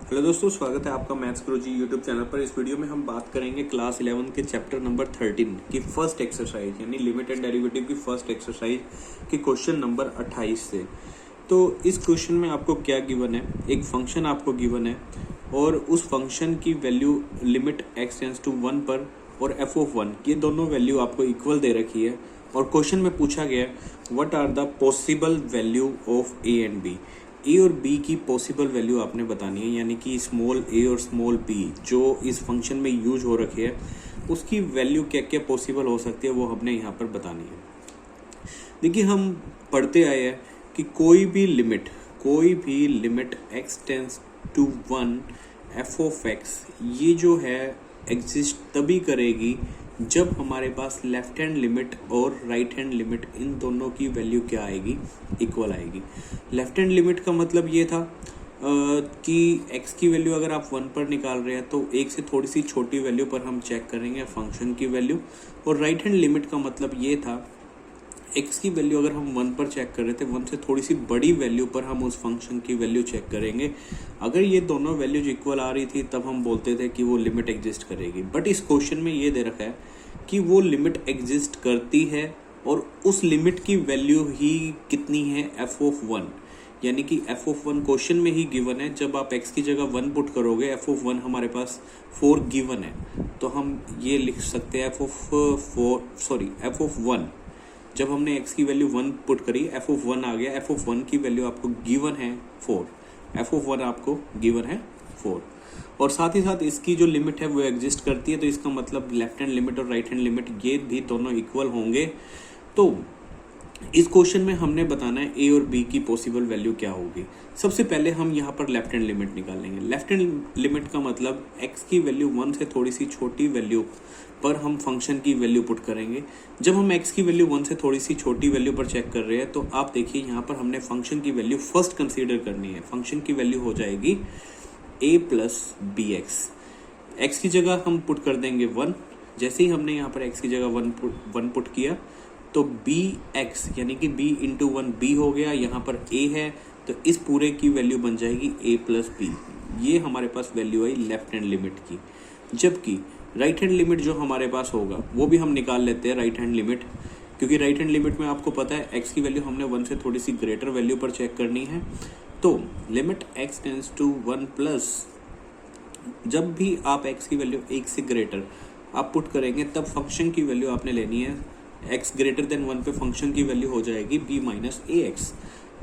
Hello दोस्तों, स्वागत है आपका मैथ्स गुरुजी यूट्यूब चैनल पर। इस वीडियो में हम बात करेंगे क्लास 11 के चैप्टर नंबर 13 की फर्स्ट एक्सरसाइज यानी लिमिट एंड डेरिवेटिव की फर्स्ट एक्सरसाइज के क्वेश्चन नंबर 28 से। तो इस क्वेश्चन में आपको क्या गिवन है, एक फंक्शन आपको गिवन है और उस function value value limit x tends to 1 पर और f ऑफ 1 ये दोनों वैल्यू आपको इक्वल दे रखी है और क्वेश्चन में पूछा गया what are the possible value of a and b। A और बी की पॉसिबल वैल्यू आपने बतानी है, यानी कि स्मॉल ए और स्मॉल बी जो इस फंक्शन में यूज हो रखी है उसकी वैल्यू क्या क्या पॉसिबल हो सकती है वो हमने यहाँ पर बतानी है। देखिए, हम पढ़ते आए हैं कि कोई भी limit x tends to 1 f of x ये जो है एग्जिस्ट तभी करेगी जब हमारे पास लेफ्ट हैंड लिमिट और राइट हैंड लिमिट इन दोनों की वैल्यू क्या आएगी, इक्वल आएगी। लेफ्ट हैंड लिमिट का मतलब ये था कि x की वैल्यू अगर आप 1 पर निकाल रहे हैं तो 1 से थोड़ी सी छोटी वैल्यू पर हम चेक करेंगे फंक्शन की वैल्यू, और राइट हैंड लिमिट का मतलब ये था x की वैल्यू अगर हम 1 पर चेक कर रहे थे 1 से थोड़ी सी बड़ी वैल्यू पर हम उस फंक्शन की वैल्यू चेक करेंगे। अगर ये दोनों वैल्यूज इक्वल आ रही थी तब हम बोलते थे कि वो लिमिट एग्जिस्ट करेगी। बट इस क्वेश्चन में ये दे रखा है कि वो लिमिट एग्जिस्ट करती है और उस लिमिट की वैल्यू ही कितनी है, f ऑफ 1, यानी कि f ऑफ 1 क्वेश्चन में ही गिवन है। जब आप x की जगह 1 पुट करोगे f ऑफ 1 हमारे पास 4 गिवन है, तो हम ये लिख सकते हैं f ऑफ 1। जब हमने x की वैल्यू 1 पुट करी f ऑफ 1 आ गया, f ऑफ 1 की वैल्यू आपको गिवन है 4, f ऑफ 1 आपको गिवन है 4, और साथ ही साथ इसकी जो लिमिट है वो एग्जिस्ट करती है। तो इसका मतलब लेफ्ट हैंड लिमिट और राइट हैंड लिमिट ये भी दोनों इक्वल होंगे। तो इस क्वेश्चन में हमने बताना है ए और बी की पॉसिबल वैल्यू क्या होगी। सबसे पहले हम यहाँ पर लेफ्ट हैंड लिमिट निकालेंगे। लेफ्ट हैंड लिमिट का मतलब x की वैल्यू 1 से थोड़ी सी छोटी वैल्यू पर हम फंक्शन की वैल्यू पुट करेंगे। जब हम x की वैल्यू 1 से थोड़ी सी छोटी वैल्यू पर चेक कर रहे हैं तो आप देखिए यहाँ पर हमने function value value first consider करनी है। फंक्शन की वैल्यू हो जाएगी a प्लस बी एक्स की जगह हम पुट कर देंगे 1। जैसे ही हमने यहाँ पर x की जगह 1 पुट किया तो बी एक्स यानी कि b इंटू 1 b हो गया, यहाँ पर a है तो इस पूरे की वैल्यू बन जाएगी a प्लस बी। ये हमारे पास वैल्यू आई लेफ्ट हैंड लिमिट की। जबकि राइट हैंड लिमिट जो हमारे पास होगा वो भी हम निकाल लेते हैं राइट हैंड लिमिट, क्योंकि राइट हैंड लिमिट में आपको पता है x की वैल्यू हमने 1 से थोड़ी सी ग्रेटर वैल्यू पर चेक करनी है। तो limit x tends to 1 plus, जब भी आप x की वैल्यू 1 से ग्रेटर आप पुट करेंगे तब फंक्शन की वैल्यू आपने लेनी है x ग्रेटर देन 1 पे फंक्शन की वैल्यू हो जाएगी b माइनस ए एक्स।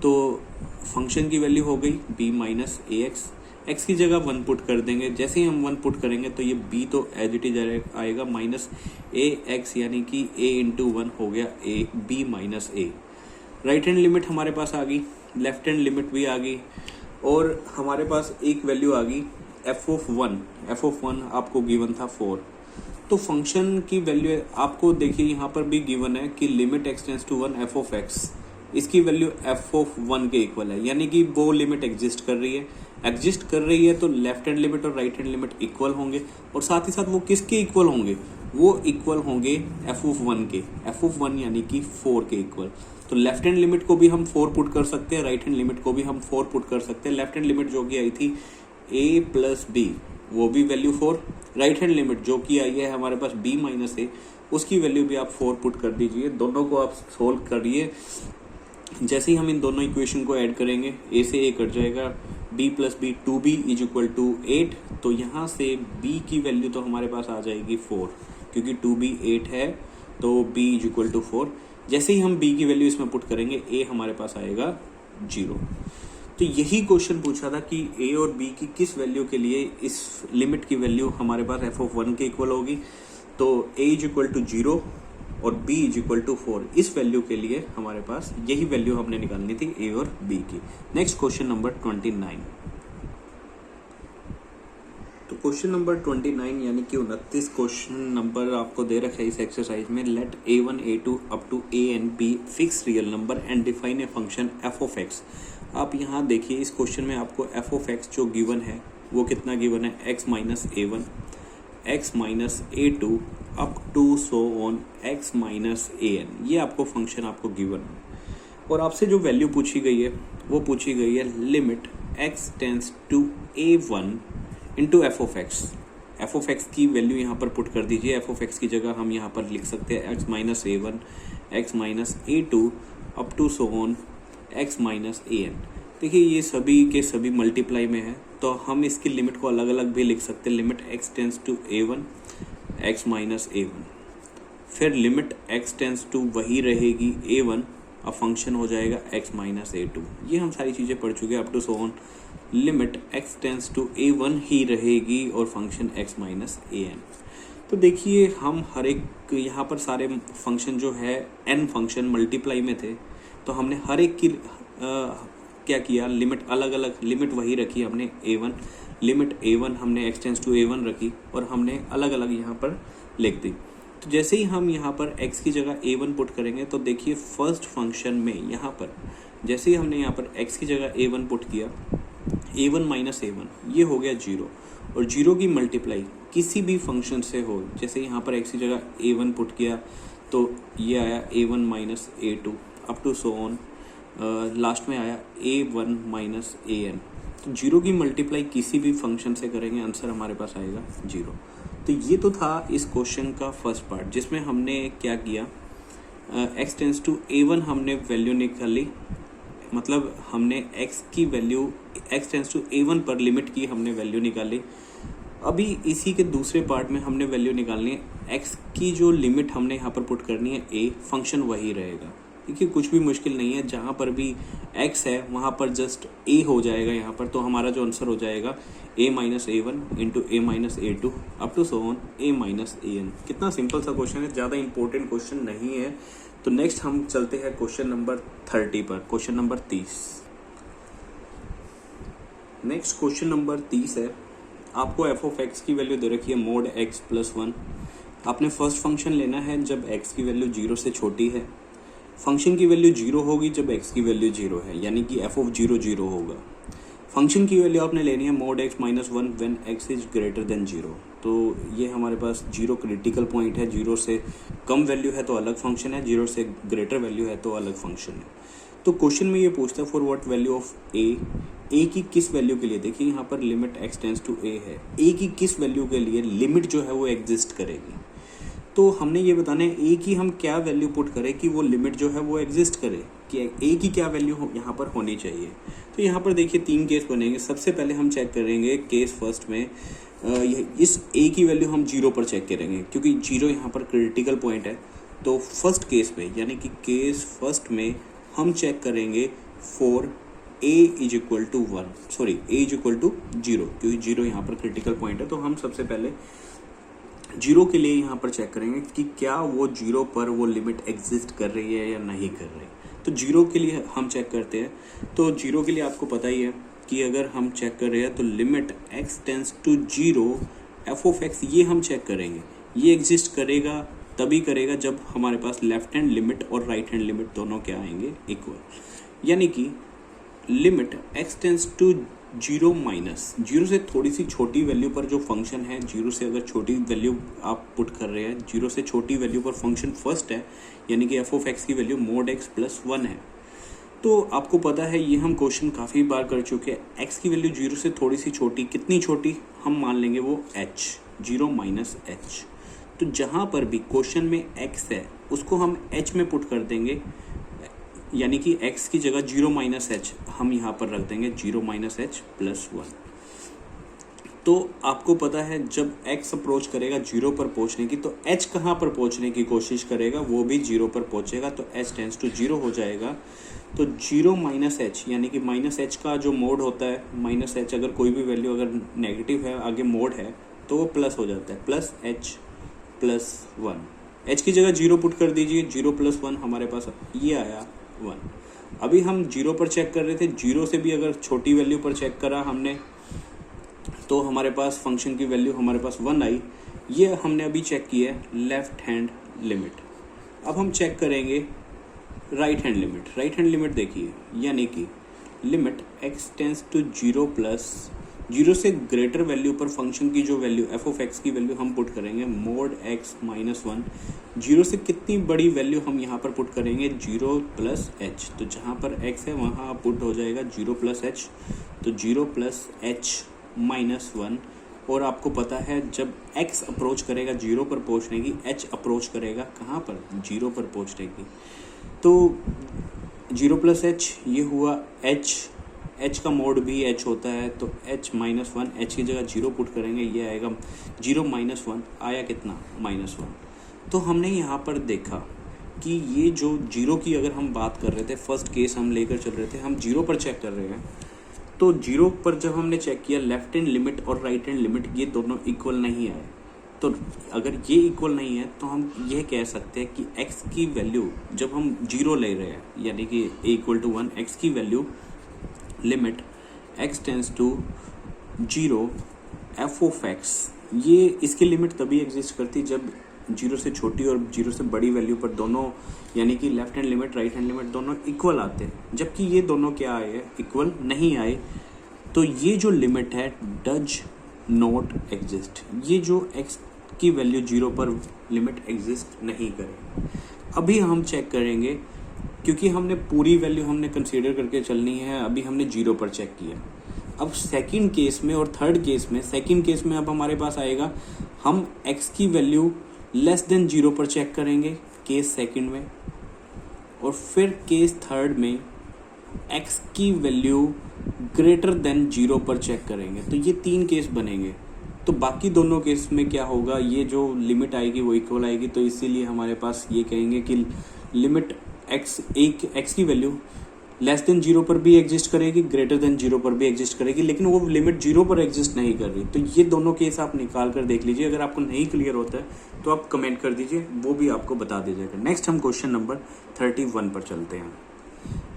तो फंक्शन की वैल्यू हो गई b माइनस ए एक्स, एक्स की जगह 1 पुट कर देंगे। जैसे ही हम 1 पुट करेंगे तो ये b तो एज इट इज आएगा माइनस ए एक्स, यानी कि a इंटू 1 हो गया a b minus A. Right hand limit हमारे पास आ गई, लेफ्ट हैंड लिमिट भी आ गई और हमारे पास एक वैल्यू आ गई f ऑफ 1 आपको गिवन था 4। तो फंक्शन की वैल्यू आपको देखिए यहाँ पर भी गिवन है कि limit x tends to 1 f of x, इसकी वैल्यू f ऑफ 1 के इक्वल है, यानी कि वो लिमिट एग्जिस्ट कर रही है। तो लेफ्ट हैंड लिमिट और राइट हैंड लिमिट इक्वल होंगे, और साथ ही साथ वो किसके इक्वल होंगे, वो इक्वल होंगे f ऑफ 1 के, f ऑफ 1 यानी कि 4 के इक्वल। तो लेफ्ट हैंड लिमिट को भी हम 4 पुट कर सकते हैं, राइट हैंड लिमिट को भी हम 4 पुट कर सकते हैं। लेफ्ट हैंड लिमिट जो कि आई थी a प्लस बी वो भी वैल्यू 4, राइट हैंड लिमिट जो कि आई है हमारे पास b माइनस ए उसकी वैल्यू भी आप 4 पुट कर दीजिए। दोनों को आप सोल्व करिए। जैसे ही हम इन दोनों इक्वेशन को ऐड करेंगे a से a कट जाएगा, b plus B 2b is equal to 8। तो यहाँ से b की वैल्यू तो हमारे पास आ जाएगी 4, क्योंकि 2b 8 है तो b इज इक्वल टू 4। जैसे ही हम b की वैल्यू इसमें पुट करेंगे a हमारे पास आएगा 0। तो यही क्वेश्चन पूछा था कि a और b की किस वैल्यू के लिए इस लिमिट की वैल्यू हमारे पास f ऑफ 1 के इक्वल होगी। तो a इज इक्वल टू 0 और b इज इक्वल टू 4, इस वैल्यू के लिए हमारे पास यही वैल्यू हमने निकालनी थी a और b की। Next question number 29। तो क्वेश्चन नंबर 29 यानी कि 29 क्वेश्चन नंबर आपको दे रखा है इस एक्सरसाइज में। Let a1 a2 up to a and b fix real number and define a function f of x। आप यहाँ देखिए इस क्वेश्चन में आपको f ऑफ x जो गिवन है वो कितना गिवन है, x minus a1 x minus a2 up to so on x minus an, ये आपको फंक्शन आपको गिवन है। और आपसे जो वैल्यू पूछी गई है वो पूछी गई है limit x tends to a1 into F of x की वैल्यू यहाँ पर पुट कर दीजिए। एफ ऑफ एक्स की जगह हम यहाँ पर लिख सकते हैं x minus a1 x minus a2 up to so on x minus an। देखिए ये सभी के सभी मल्टीप्लाई में है, तो हम इसकी लिमिट को अलग अलग भी लिख सकते हैं। Limit x tends to a1 x minus a1, फिर लिमिट x टेंस टू वही रहेगी a1, अब फंक्शन हो जाएगा x माइनस a2। ये हम सारी चीज़ें पढ़ चुके हैं। Up to so on limit x tends to a1 ही रहेगी और फंक्शन x माइनस an। तो देखिए हम हर एक यहाँ पर सारे फंक्शन जो है n फंक्शन मल्टीप्लाई में थे, तो हमने हर एक की क्या किया, लिमिट अलग अलग, लिमिट वही रखी हमने a1, लिमिट a1 हमने x टेंस टू a1 रखी और हमने अलग अलग यहाँ पर लिख दी। तो जैसे ही हम यहाँ पर x की जगह a1 पुट करेंगे तो देखिए फर्स्ट फंक्शन में यहाँ पर जैसे ही हमने यहाँ पर x की जगह a1 पुट किया, a1 माइनस a1 ये हो गया 0, और 0 की मल्टीप्लाई किसी भी फंक्शन से हो, जैसे यहाँ पर x की जगह a1 पुट किया तो ये आया a1 minus a2 up to so on, last में आया a1 माइनस an। तो 0 की मल्टीप्लाई किसी भी फंक्शन से करेंगे, आंसर हमारे पास आएगा 0। तो ये तो था इस क्वेश्चन का फर्स्ट पार्ट, जिसमें हमने क्या किया, x टेंस टू a1 हमने वैल्यू निकाली, मतलब हमने x की value x tends to a1 पर लिमिट की हमने वैल्यू निकाली। अभी इसी के दूसरे पार्ट में हमने वैल्यू निकालनी है, x की जो लिमिट हमने यहाँ पर पुट करनी है a, फंक्शन वही रहेगा। देखिए कुछ भी मुश्किल नहीं है, जहाँ पर भी x है वहाँ पर जस्ट a हो जाएगा यहाँ पर, तो हमारा जो आंसर हो जाएगा a minus a1 into a minus a2 up to so on a minus an। कितना सिंपल सा क्वेश्चन है, ज़्यादा इंपॉर्टेंट क्वेश्चन नहीं है। तो नेक्स्ट हम चलते हैं क्वेश्चन नंबर 30 पर, question number 30। Next question number 30 है, आपको एफ ऑफ एक्स की वैल्यू दे रखी है मोड x प्लस 1। आपने फर्स्ट फंक्शन लेना है जब x की वैल्यू 0 से छोटी है, फंक्शन की वैल्यू 0 होगी जब x की वैल्यू 0 है, यानी कि f ऑफ 0 0 होगा। फंक्शन की वैल्यू आपने लेनी है mode x minus 1 when x is greater than 0। तो ये हमारे पास 0 क्रिटिकल पॉइंट है, 0 से कम वैल्यू है तो अलग फंक्शन है, 0 से ग्रेटर वैल्यू है तो अलग फंक्शन है। तो क्वेश्चन में ये पूछता है for what value of a की किस वैल्यू के लिए, देखिए यहाँ पर limit x tends to a है, a की किस वैल्यू के लिए लिमिट जो है वो एग्जिस्ट करेगी। तो हमने ये बताना है a की हम क्या वैल्यू पुट करें कि वो लिमिट जो है वो एग्जिस्ट करे, कि a की क्या वैल्यू यहाँ पर होनी चाहिए। तो यहाँ पर देखिए 3 केस बनेंगे। सबसे पहले हम चेक करेंगे केस फर्स्ट में, इस a की वैल्यू हम 0 पर चेक करेंगे, क्योंकि 0 यहाँ पर क्रिटिकल पॉइंट है। तो फर्स्ट केस में, यानी कि केस फर्स्ट में हम चेक करेंगे for a is equal to 1, sorry a is equal to 0, क्योंकि 0 यहाँ पर क्रिटिकल पॉइंट है। तो हम सबसे पहले 0 के लिए यहाँ पर चेक करेंगे कि क्या वो 0 पर वो लिमिट एग्जिस्ट कर रही है या नहीं कर रही। तो 0 के लिए हम चेक करते हैं। तो 0 के लिए आपको पता ही है कि अगर हम चेक कर रहे हैं तो limit x tends to 0 f of x, ये हम चेक करेंगे, ये एग्जिस्ट करेगा तभी करेगा जब हमारे पास लेफ्ट हैंड लिमिट और राइट हैंड लिमिट दोनों क्या आएंगे, इक्वल। यानी कि limit x tends to 0 minus 0 से थोड़ी सी छोटी वैल्यू पर जो फंक्शन है, 0 से अगर छोटी वैल्यू आप पुट कर रहे हैं, 0 से छोटी वैल्यू पर फंक्शन फर्स्ट है, यानी कि एफ ऑफ एक्स की वैल्यू मोड x प्लस 1 है। तो आपको पता है ये हम क्वेश्चन काफ़ी बार कर चुके हैं। x की वैल्यू 0 से थोड़ी सी छोटी, कितनी छोटी, हम मान लेंगे वो h, 0 माइनस h। तो जहाँ पर भी क्वेश्चन में x है उसको हम h में पुट कर देंगे, यानी कि x की जगह 0 माइनस h हम यहाँ पर रख देंगे 0 माइनस h प्लस 1। तो आपको पता है जब x अप्रोच करेगा 0 पर पहुँचने की, तो h कहाँ पर पहुँचने की कोशिश करेगा, वो भी 0 पर पहुँचेगा, तो h टेंस टू 0 हो जाएगा। तो 0 माइनस h, यानी कि माइनस h का जो मोड होता है, माइनस h अगर कोई भी वैल्यू अगर नेगेटिव है आगे मोड है तो वो प्लस हो जाता है, प्लस h प्लस 1। h की जगह 0 पुट कर दीजिए, 0 प्लस 1 हमारे पास ये आया 1। अभी हम 0 पर चेक कर रहे थे, 0 से भी अगर छोटी वैल्यू पर चेक करा हमने तो हमारे पास फंक्शन की वैल्यू हमारे पास 1 आई। ये हमने अभी चेक किया है लेफ्ट हैंड लिमिट। अब हम चेक करेंगे right hand limit. Right hand limit देखिए, यानी कि limit x tends to 0 plus zero से ग्रेटर वैल्यू पर फंक्शन की जो वैल्यू एफ ऑफ एक्स की वैल्यू हम पुट करेंगे mod x minus one. Zero से कितनी बड़ी वैल्यू हम यहाँ पर पुट करेंगे, जीरो प्लस एच। तो जहाँ पर एक्स है वहाँ पुट हो जाएगा जीरो प्लस एच, तो zero plus H minus one. और आपको पता है जब x अप्रोच करेगा जीरो पर पहुँचने की, h अप्रोच करेगा कहाँ पर, जीरो पर पहुँचने की। तो जीरो प्लस एच ये हुआ h का मोड भी h होता है, तो h माइनस वन, h की जगह जीरो पुट करेंगे, ये आएगा जीरो माइनस वन, आया कितना, माइनस वन। तो हमने यहाँ पर देखा कि ये जो जीरो की अगर हम बात कर रहे थे, फर्स्ट केस हम लेकर चल रहे थे, हम जीरो पर चेक कर रहे हैं। तो जीरो पर जब हमने चेक किया लेफ्ट हैंड लिमिट और राइट हैंड लिमिट ये दोनों इक्वल नहीं आए। तो अगर ये इक्वल नहीं है तो हम यह कह सकते हैं कि x की वैल्यू जब हम जीरो ले रहे हैं, यानी कि a equal to one, x की value limit x tends to zero f of x, ये इसकी लिमिट तभी एग्जिस्ट करती जब जीरो से छोटी और जीरो से बड़ी वैल्यू पर दोनों, यानी कि left hand limit right hand limit दोनों इक्वल आते हैं। जबकि ये दोनों क्या आए हैं, इक्वल नहीं आए। तो ये जो लिमिट है डज नॉट एग्जिस्ट, ये जो x की वैल्यू जीरो पर लिमिट एग्जिस्ट नहीं करे। अभी हम चेक करेंगे क्योंकि हमने पूरी वैल्यू हमने कंसीडर करके चलनी है, अभी हमने जीरो पर चेक किया। अब सेकंड केस में और थर्ड केस में, सेकंड केस में अब हमारे पास आएगा हम x की वैल्यू लेस देन जीरो पर चेक करेंगे केस सेकंड में, और फिर केस थर्ड में x की वैल्यू ग्रेटर देन जीरो पर चेक करेंगे। तो ये तीन केस बनेंगे। तो बाकी दोनों केस में क्या होगा, ये जो लिमिट आएगी वो इक्वल आएगी। तो इसीलिए हमारे पास ये कहेंगे कि लिमिट x की वैल्यू लेस देन जीरो पर भी एग्जिस्ट करेगी, ग्रेटर देन जीरो पर भी एग्जिस्ट करेगी, लेकिन वो लिमिट जीरो पर एग्जिस्ट नहीं कर रही। तो ये दोनों केस आप निकाल कर देख लीजिए। अगर आपको नहीं क्लियर होता है तो आप कमेंट कर दीजिए, वो भी आपको बता दीजिएगा। नेक्स्ट हम क्वेश्चन नंबर 31 पर चलते हैं।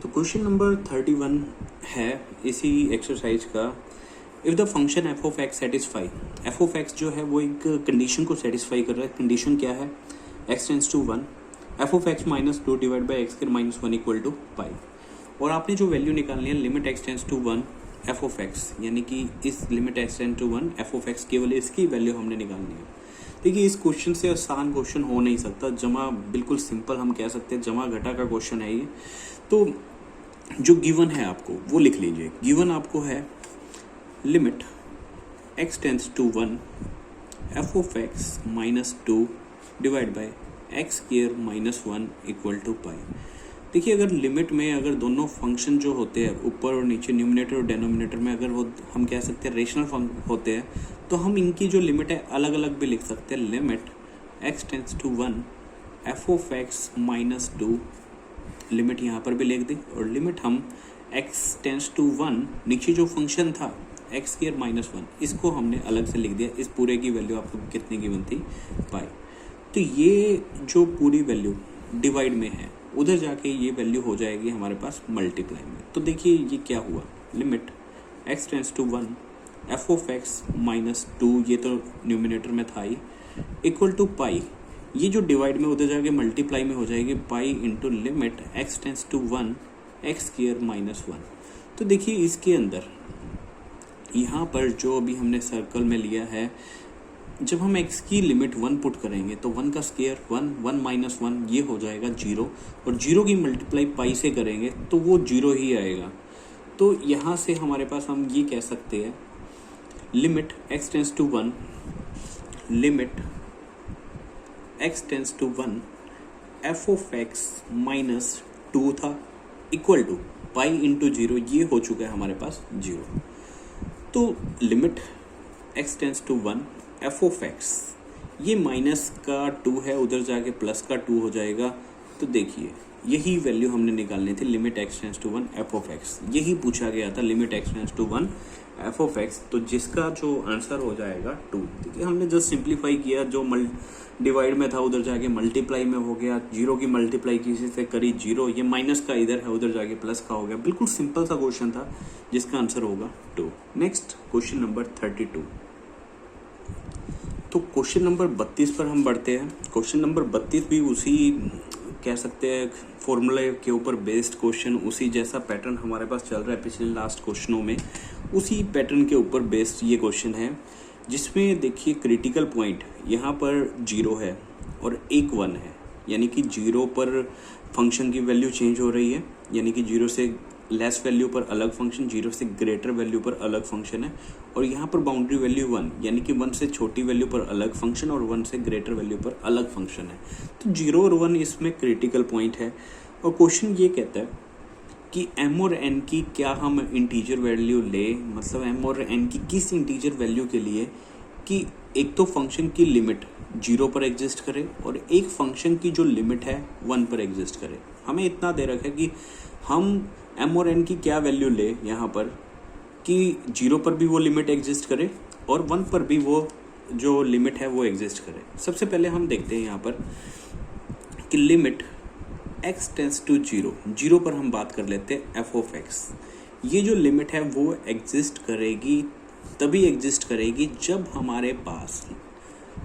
तो क्वेश्चन नंबर 31 है इसी एक्सरसाइज का, if the function F of x satisfy, F of x जो है वो एक कंडीशन को सेटिस्फाई कर रहा है। कंडीशन क्या है, x tends to one, f of x minus two divide by x के minus one equal to pi. और आपने जो वैल्यू निकालनी है limit x tends to one f of x, यानी कि इस limit x tends to one f of x केवल इसकी वैल्यू हमने निकालनी है। देखिए इस क्वेश्चन से आसान क्वेश्चन हो नहीं सकता, जमा बिल्कुल सिंपल हम कह सकते हैं, जमा घटा का क्वेश्चन है ये। तो जो गिवन है आपको वो लिख लीजिए। गिवन आपको है limit x tends to one f of x minus two divide by x square minus one equal to pi. देखिए अगर लिमिट में अगर दोनों फंक्शन जो होते हैं ऊपर और नीचे, न्यूमिनेटर और डेनोमिनेटर में, अगर वो हम कह सकते हैं रेशनल होते हैं, तो हम इनकी जो लिमिट है अलग अलग भी लिख सकते हैं। Limit x tends to one f of x minus two, limit यहाँ पर भी लिख दी, और लिमिट हम एक्स टेंस टू वन, नीचे जो फंक्शन था एक्स स्क्वायर माइनस वन, इसको हमने अलग से लिख दिया। इस पूरे की वैल्यू आपको कितनी गिवन थी, पाई। तो ये जो पूरी वैल्यू डिवाइड में है, उधर जाके ये वैल्यू हो जाएगी हमारे पास मल्टीप्लाई में। तो देखिए ये क्या हुआ, limit x tends to one f of x minus two, ये तो न्यूमिनेटर में था ही, इक्वल टू पाई। ये जो डिवाइड में उधर जाके मल्टीप्लाई में हो जाएगी, pi into limit x tends to one x square minus one. तो देखिए इसके अंदर यहाँ पर जो अभी हमने सर्कल में लिया है, जब हम x की लिमिट वन पुट करेंगे तो वन का square one, one minus one, ये हो जाएगा जीरो, और जीरो की मल्टीप्लाई पाई से करेंगे तो वो जीरो ही आएगा। तो यहाँ से हमारे पास हम ये कह सकते हैं limit x tends to one, limit x tends to one f of x minus two था equal to pi into zero, ये हो चुका है हमारे पास जीरो। तो limit x tends to one f of x, ये माइनस का टू है, उधर जाके प्लस का टू हो जाएगा। तो देखिए यही वैल्यू हमने निकालनी थी, limit x tends to one f of x, यही पूछा गया था, limit x tends to one f of x. तो जिसका जो आंसर हो जाएगा टू। देखिए हमने जस्ट सिंप्लीफाई किया, जो डिवाइड में था उधर जाके मल्टीप्लाई में हो गया, जीरो की मल्टीप्लाई किसी से करी जीरो, ये माइनस का इधर है उधर जाके प्लस का हो गया। बिल्कुल सिंपल सा क्वेश्चन था जिसका आंसर होगा टू। Next question number 32। तो क्वेश्चन नंबर 32 पर हम बढ़ते हैं। क्वेश्चन नंबर 32 भी उसी कह सकते हैं फॉर्मूले के ऊपर बेस्ड क्वेश्चन, उसी जैसा पैटर्न हमारे पास चल रहा है पिछले लास्ट क्वेश्चनों में। उसी पैटर्न के ऊपर बेस्ड ये क्वेश्चन है, जिसमें देखिए क्रिटिकल पॉइंट यहाँ पर 0 है और एक 1 है, यानी कि 0 पर फंक्शन की वैल्यू चेंज हो रही है, यानी कि 0 से लेस वैल्यू पर अलग फंक्शन, 0 से ग्रेटर वैल्यू पर अलग फंक्शन है, और यहाँ पर बाउंड्री वैल्यू 1, यानी कि 1 से छोटी वैल्यू पर अलग फंक्शन और 1 से ग्रेटर वैल्यू पर अलग फंक्शन है। तो 0 और 1 इसमें क्रिटिकल पॉइंट है। और क्वेश्चन ये कहता है कि m और n की क्या हम इंटीजर वैल्यू ले, मतलब m और n की किस इंटीजर वैल्यू के लिए कि एक तो फंक्शन की लिमिट 0 पर एग्जिस्ट करे और एक फंक्शन की जो लिमिट है 1 पर एग्जिस्ट करे। हमें इतना दे रखा है कि हम m और n की क्या वैल्यू ले यहाँ पर कि 0 पर भी वो लिमिट एग्जिस्ट करे और 1 पर भी वो जो लिमिट है वो एग्जिस्ट करे। सबसे पहले हम देखते हैं यहाँ पर कि लिमिट x टेंस टू 0 पर हम बात कर लेते हैं f ऑफ x। ये जो लिमिट है वो एग्जिस्ट करेगी, तभी एग्जिस्ट करेगी जब हमारे पास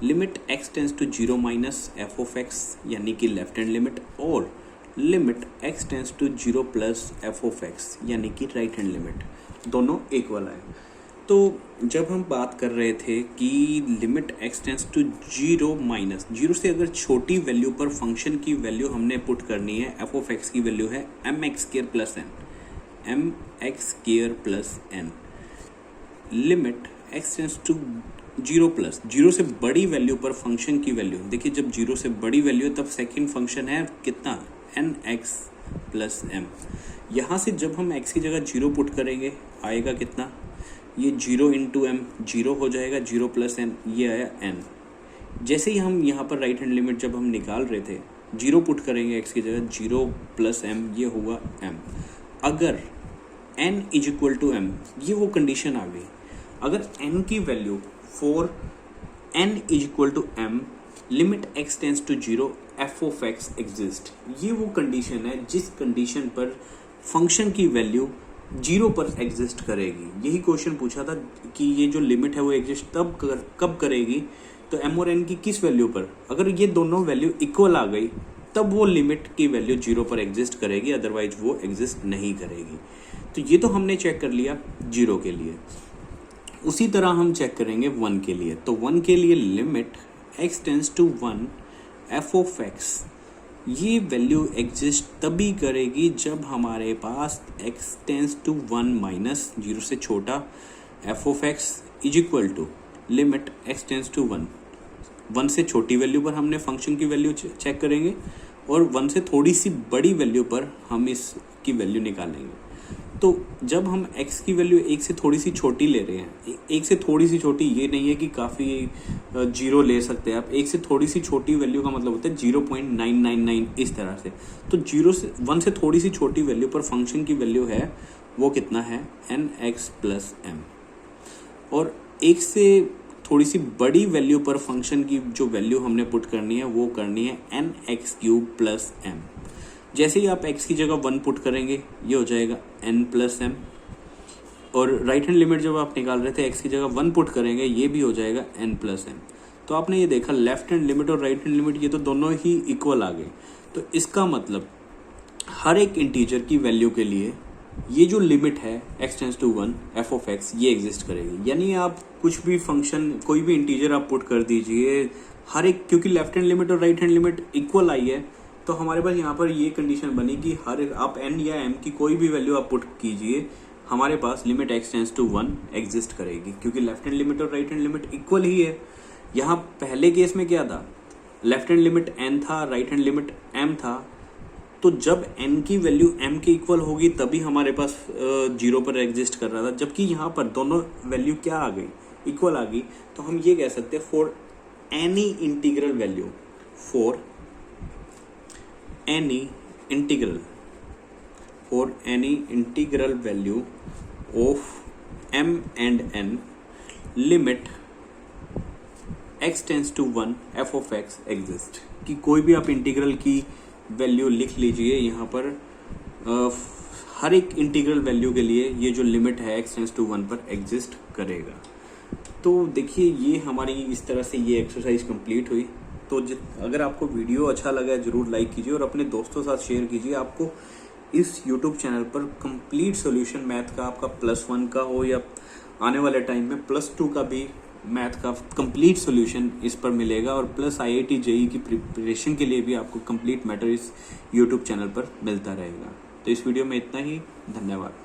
limit x tends to 0 minus f of x, यानी कि लेफ्ट हैंड लिमिट, और limit x tends to 0 plus f of x, यानी कि राइट हैंड लिमिट, दोनों एक वाला है। तो जब हम बात कर रहे थे कि limit x tends to 0 minus 0 से अगर छोटी वैल्यू पर फंक्शन की वैल्यू हमने पुट करनी है, f ऑफ x की वैल्यू है mx square plus n, mx square plus n, limit x tends to 0 plus 0 से बड़ी वैल्यू पर फंक्शन की वैल्यू, देखिए जब 0 से बड़ी वैल्यू है तब सेकंड फंक्शन है कितना, nx प्लस m। यहाँ से जब हम x की जगह 0 पुट करेंगे आएगा कितना, ये 0 इंटू m 0 हो जाएगा, 0 प्लस n, ये आया n। जैसे ही हम यहाँ पर राइट हैंड लिमिट जब हम निकाल रहे थे 0 पुट करेंगे x की जगह, 0 प्लस m, ये हुआ m। अगर n is equal to m, ये वो कंडीशन आ गई, अगर n की वैल्यू for n is equal to m, limit x tends to 0 f of x exist, ये वो कंडीशन है जिस कंडीशन पर फंक्शन की वैल्यू 0 पर एग्जिस्ट करेगी। यही क्वेश्चन पूछा था कि ये जो लिमिट है वो एग्जिस्ट कब करेगी, तो m और n की किस वैल्यू पर, अगर ये दोनों वैल्यू इक्वल आ गई तब वो लिमिट की वैल्यू 0 पर एग्जिस्ट करेगी, अदरवाइज वो एग्जिस्ट नहीं करेगी। तो ये तो हमने चेक कर लिया 0 के लिए। उसी तरह हम चेक करेंगे 1 के लिए। तो 1 के लिए limit x tends to 1 f of x, ये वैल्यू एग्जिस्ट तभी करेगी जब हमारे पास x टेंस टू 1 माइनस 0 से छोटा f of x is equal to limit x tends to 1 से छोटी वैल्यू पर हमने फंक्शन की वैल्यू चेक करेंगे और 1 से थोड़ी सी बड़ी वैल्यू पर हम इसकी वैल्यू निकालेंगे। तो जब हम x की वैल्यू 1 से थोड़ी सी छोटी ले रहे हैं, 1 से थोड़ी सी छोटी ये नहीं है कि काफ़ी 0 ले सकते हैं आप, 1 से थोड़ी सी छोटी वैल्यू का मतलब होता है 0.999 इस तरह से। तो 1 से थोड़ी सी छोटी वैल्यू पर फंक्शन की वैल्यू है वो कितना है, nx प्लस m, और 1 से थोड़ी सी बड़ी वैल्यू पर फंक्शन की जो वैल्यू हमने पुट करनी है वो करनी है nx क्यूब प्लस m। जैसे ही आप x की जगह 1 पुट करेंगे ये हो जाएगा n प्लस m, और राइट हैंड लिमिट जब आप निकाल रहे थे x की जगह 1 पुट करेंगे ये भी हो जाएगा n प्लस m। तो आपने ये देखा लेफ्ट हैंड लिमिट और राइट हैंड लिमिट ये तो दोनों ही इक्वल आ गए। तो इसका मतलब हर एक इंटीजर की वैल्यू के लिए ये जो लिमिट है x tends to 1 f of x ये एग्जिस्ट करेगी। यानी आप कुछ भी फंक्शन कोई भी इंटीजर आप पुट कर दीजिए हर एक, क्योंकि लेफ्ट हैंड लिमिट और राइट हैंड लिमिट इक्वल आई है तो हमारे पास यहाँ पर ये कंडीशन बनी कि हर आप n या m की कोई भी वैल्यू आप पुट कीजिए, हमारे पास limit x tends to 1 exist करेगी, क्योंकि लेफ्ट हैंड लिमिट और राइट हैंड लिमिट इक्वल ही है। यहाँ पहले केस में क्या था, लेफ्ट हैंड लिमिट n था, राइट हैंड लिमिट m था, तो जब n की वैल्यू m के इक्वल होगी तभी हमारे पास 0 पर एग्जिस्ट कर रहा था, जबकि यहाँ पर दोनों वैल्यू क्या आ गई, इक्वल आ गई। तो हम ये कह सकते हैं for any integral value, for any integral value of m and n, limit x tends to 1 f of x exist, कि कोई भी आप इंटीग्रल की वैल्यू लिख लीजिए यहाँ पर, हर एक इंटीग्रल वैल्यू के लिए ये जो लिमिट है x टेंस टू 1 पर एग्जिस्ट करेगा। तो देखिए ये हमारी इस तरह से ये एक्सरसाइज कंप्लीट हुई। तो अगर आपको वीडियो अच्छा लगा है ज़रूर लाइक कीजिए और अपने दोस्तों के साथ शेयर कीजिए। आपको इस यूट्यूब चैनल पर कंप्लीट सॉल्यूशन मैथ का आपका +1 का हो या आने वाले टाइम में +2 का भी मैथ का कंप्लीट सॉल्यूशन इस पर मिलेगा, और प्लस IIT JEE की प्रिपरेशन के लिए भी आपको कंप्लीट मैटर इस यूट्यूब चैनल पर मिलता रहेगा। तो इस वीडियो में इतना ही, धन्यवाद।